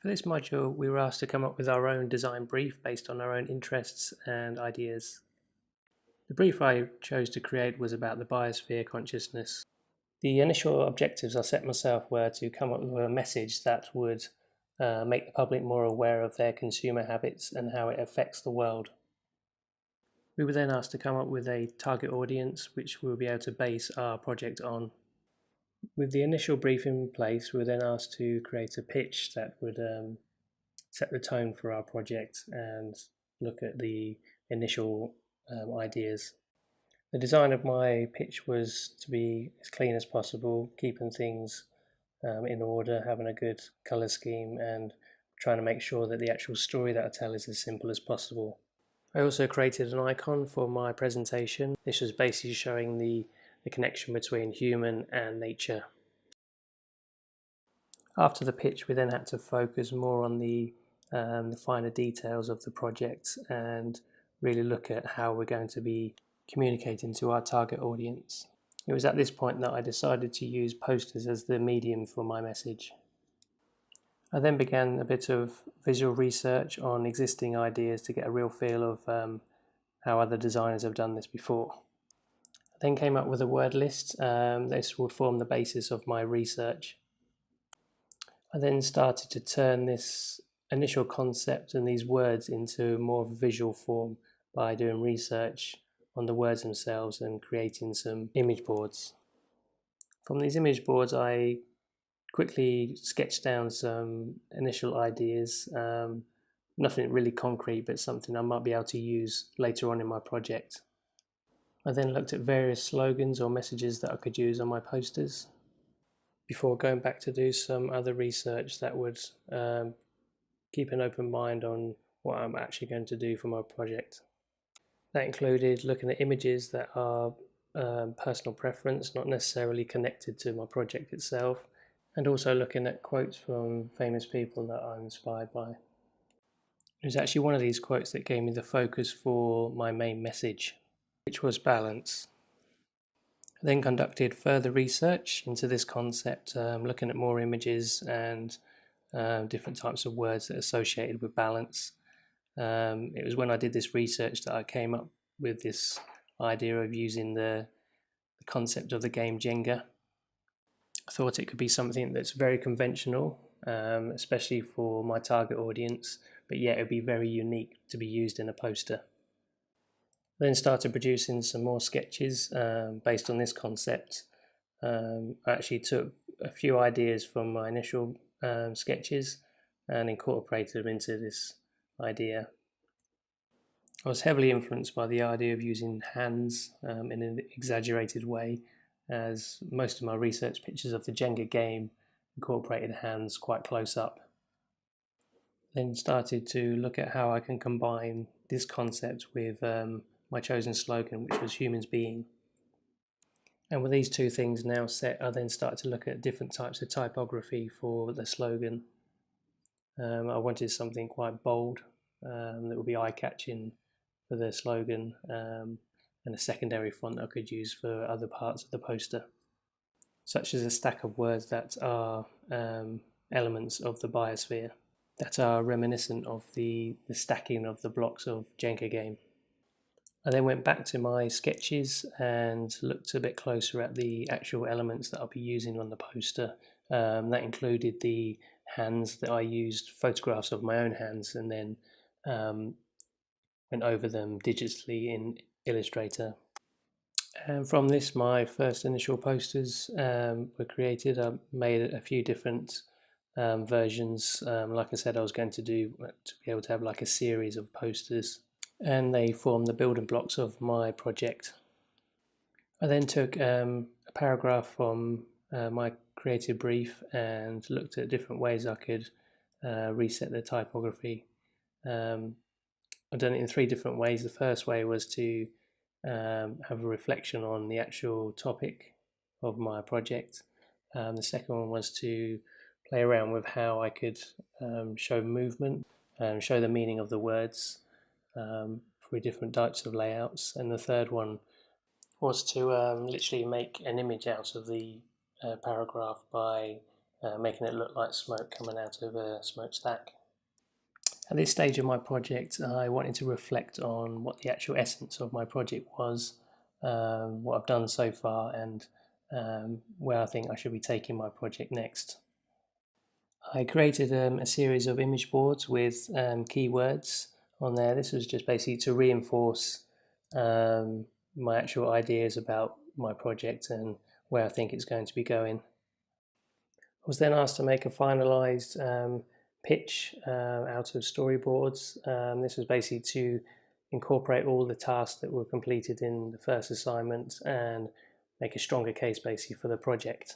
For this module, we were asked to come up with our own design brief based on our own interests and ideas. The brief I chose to create was about the biosphere consciousness. The initial objectives I set myself were to come up with a message that would make the public more aware of their consumer habits and how it affects the world. We were then asked to come up with a target audience which we'll be able to base our project on. With the initial brief in place, we were then asked to create a pitch that would set the tone for our project and look at the initial ideas. The design of my pitch was to be as clean as possible, keeping things in order, having a good colour scheme, and trying to make sure that the actual story that I tell is as simple as possible. I also created an icon for my presentation. This was basically showing the connection between human and nature. After the pitch, we then had to focus more on the finer details of the project and really look at how we're going to be communicating to our target audience. It was at this point that I decided to use posters as the medium for my message. I then began a bit of visual research on existing ideas to get a real feel of how other designers have done this before. I then came up with a word list. This would form the basis of my research. I then started to turn this initial concept and these words into more of a visual form by doing research on the words themselves and creating some image boards. From these image boards, I quickly sketched down some initial ideas, nothing really concrete, but something I might be able to use later on in my project. I then looked at various slogans or messages that I could use on my posters before going back to do some other research that would keep an open mind on what I'm actually going to do for my project. That included looking at images that are personal preference, not necessarily connected to my project itself, and also looking at quotes from famous people that I'm inspired by. It was actually one of these quotes that gave me the focus for my main message, which was balance. I then conducted further research into this concept, looking at more images and different types of words that are associated with balance. It was when I did this research that I came up with this idea of using the concept of the game Jenga. I thought it could be something that's very conventional, especially for my target audience, but yet it would be very unique to be used in a poster. I then started producing some more sketches based on this concept. I actually took a few ideas from my initial sketches and incorporated them into this idea. I was heavily influenced by the idea of using hands in an exaggerated way, as most of my research pictures of the Jenga game incorporated hands quite close up. Then started to look at how I can combine this concept with my chosen slogan, which was humans being. And with these two things now set, I then started to look at different types of typography for the slogan. I wanted something quite bold that would be eye-catching for the slogan, and a secondary font I could use for other parts of the poster, such as a stack of words that are elements of the biosphere, that are reminiscent of the stacking of the blocks of Jenga game. I then went back to my sketches and looked a bit closer at the actual elements that I'll be using on the poster. That included the hands that I used, photographs of my own hands, and then went over them digitally in Illustrator. And from this, my first initial posters were created. I made a few different versions. Like I said, I was going to be able to have like a series of posters, and they form the building blocks of my project. I then took a paragraph from my creative brief and looked at different ways I could reset the typography. I've done it in 3 different ways. The first way was to have a reflection on the actual topic of my project. The second one was to play around with how I could show movement and show the meaning of the words for different types of layouts. And the third one was to literally make an image out of the paragraph by making it look like smoke coming out of a smokestack. At this stage of my project, I wanted to reflect on what the actual essence of my project was, what I've done so far, and where I think I should be taking my project next. I created a series of image boards with keywords on there. This was just basically to reinforce my actual ideas about my project and where I think it's going to be going. I was then asked to make a finalised pitch out of storyboards. This was basically to incorporate all the tasks that were completed in the first assignment and make a stronger case basically for the project.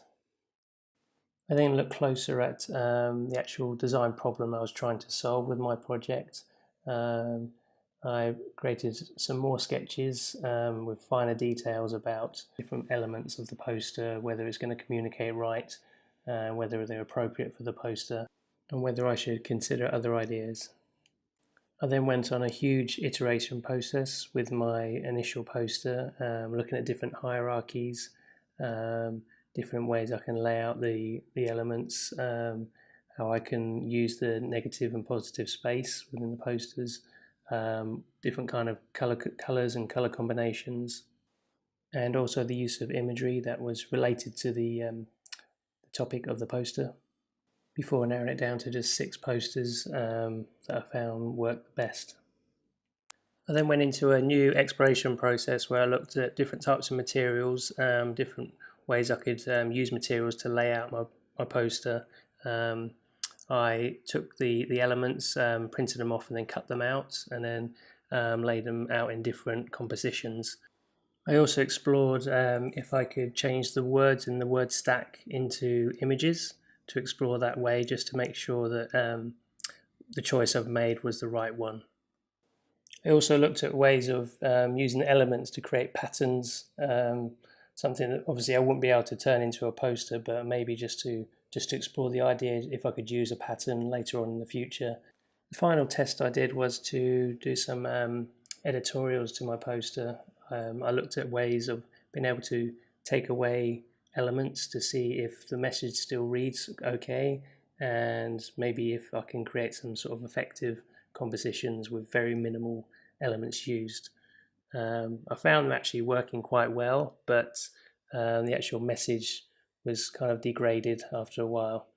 I then looked closer at the actual design problem I was trying to solve with my project. I created some more sketches with finer details about different elements of the poster, whether it's going to communicate right, whether they're appropriate for the poster, and whether I should consider other ideas. I then went on a huge iteration process with my initial poster, looking at different hierarchies, different ways I can lay out the elements, how I can use the negative and positive space within the posters, different kind of colors and color combinations, and also the use of imagery that was related to the topic of the poster, before narrowing it down to just 6 posters that I found worked best. I then went into a new exploration process where I looked at different types of materials, different ways I could use materials to lay out my poster. I took the elements, printed them off and then cut them out, and then laid them out in different compositions. I also explored if I could change the words in the word stack into images, to explore that way, just to make sure that the choice I've made was the right one. I also looked at ways of using elements to create patterns, something that obviously I wouldn't be able to turn into a poster, but maybe just to explore the idea if I could use a pattern later on in the future. The final test I did was to do some editorials to my poster. I looked at ways of being able to take away elements to see if the message still reads okay, and maybe if I can create some sort of effective compositions with very minimal elements used. I found them actually working quite well, but the actual message was kind of degraded after a while.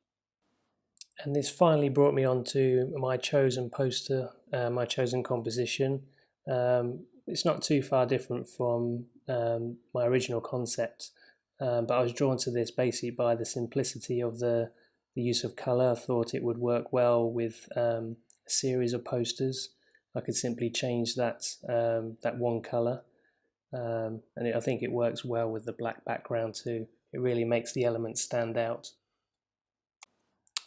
And this finally brought me on to my chosen poster, my chosen composition. It's not too far different from my original concept, but I was drawn to this basically by the simplicity of the use of colour. I thought it would work well with a series of posters. I could simply change that one colour, and I think it works well with the black background too. It really makes the elements stand out.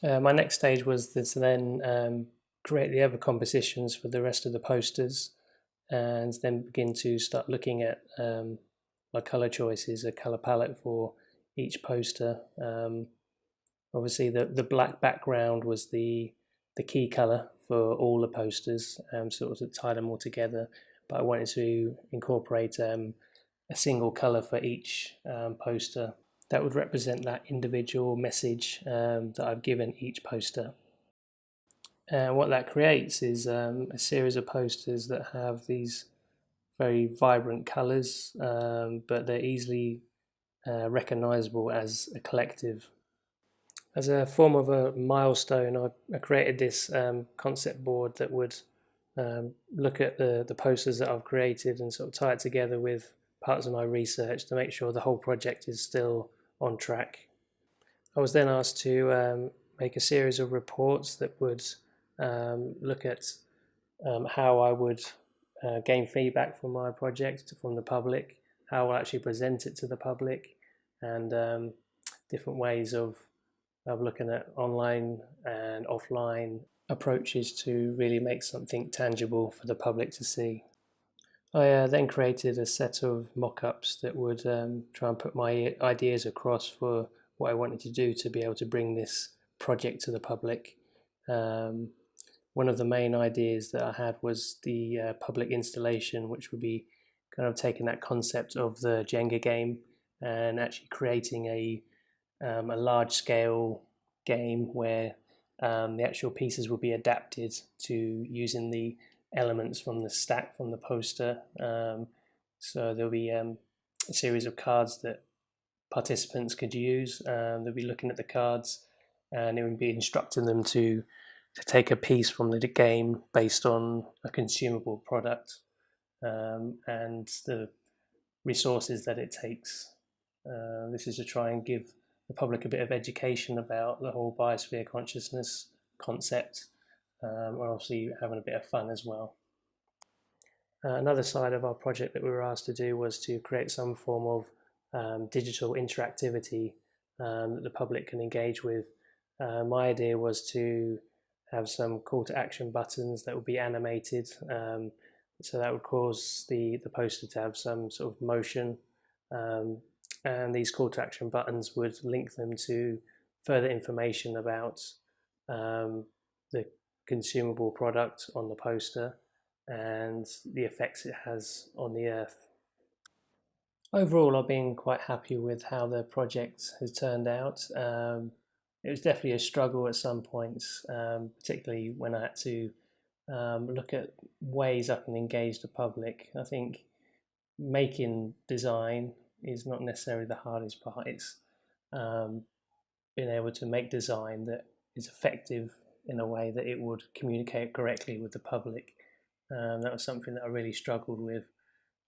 My next stage was to then create the other compositions for the rest of the posters, and then begin to start looking at my colour choices, a colour palette for each poster. Obviously the black background was the key colour for all the posters, sort of tie them all together, but I wanted to incorporate a single colour for each poster that would represent that individual message that I've given each poster. And what that creates is a series of posters that have these very vibrant colours, but they're easily recognisable as a collective. As a form of a milestone, I created this concept board that would look at the posters that I've created and sort of tie it together with parts of my research to make sure the whole project is still on track. I was then asked to make a series of reports that would look at how I would gain feedback from my project from the public, how I'll actually present it to the public, and different ways of looking at online and offline approaches to really make something tangible for the public to see. I then created a set of mock-ups that would try and put my ideas across for what I wanted to do to be able to bring this project to the public. One of the main ideas that I had was the public installation, which would be kind of taking that concept of the Jenga game and actually creating a large-scale game where the actual pieces will be adapted to using the elements from the stack from the poster. So there'll be a series of cards that participants could use. They'll be looking at the cards, and it would be instructing them to take a piece from the game based on a consumable product, and the resources that it takes. This is to try and give the public a bit of education about the whole biosphere consciousness concept, and obviously having a bit of fun as well. Another side of our project that we were asked to do was to create some form of digital interactivity that the public can engage with. My idea was to have some call to action buttons that would be animated, so that would cause the poster to have some sort of motion, and these call to action buttons would link them to further information about the consumable product on the poster and the effects it has on the earth. Overall, I've been quite happy with how the project has turned out. It was definitely a struggle at some points, particularly when I had to look at ways I can engage the public. I think making design is not necessarily the hardest part. It's being able to make design that is effective in a way that it would communicate correctly with the public. That was something that I really struggled with,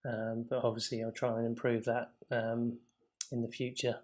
but obviously I'll try and improve that in the future.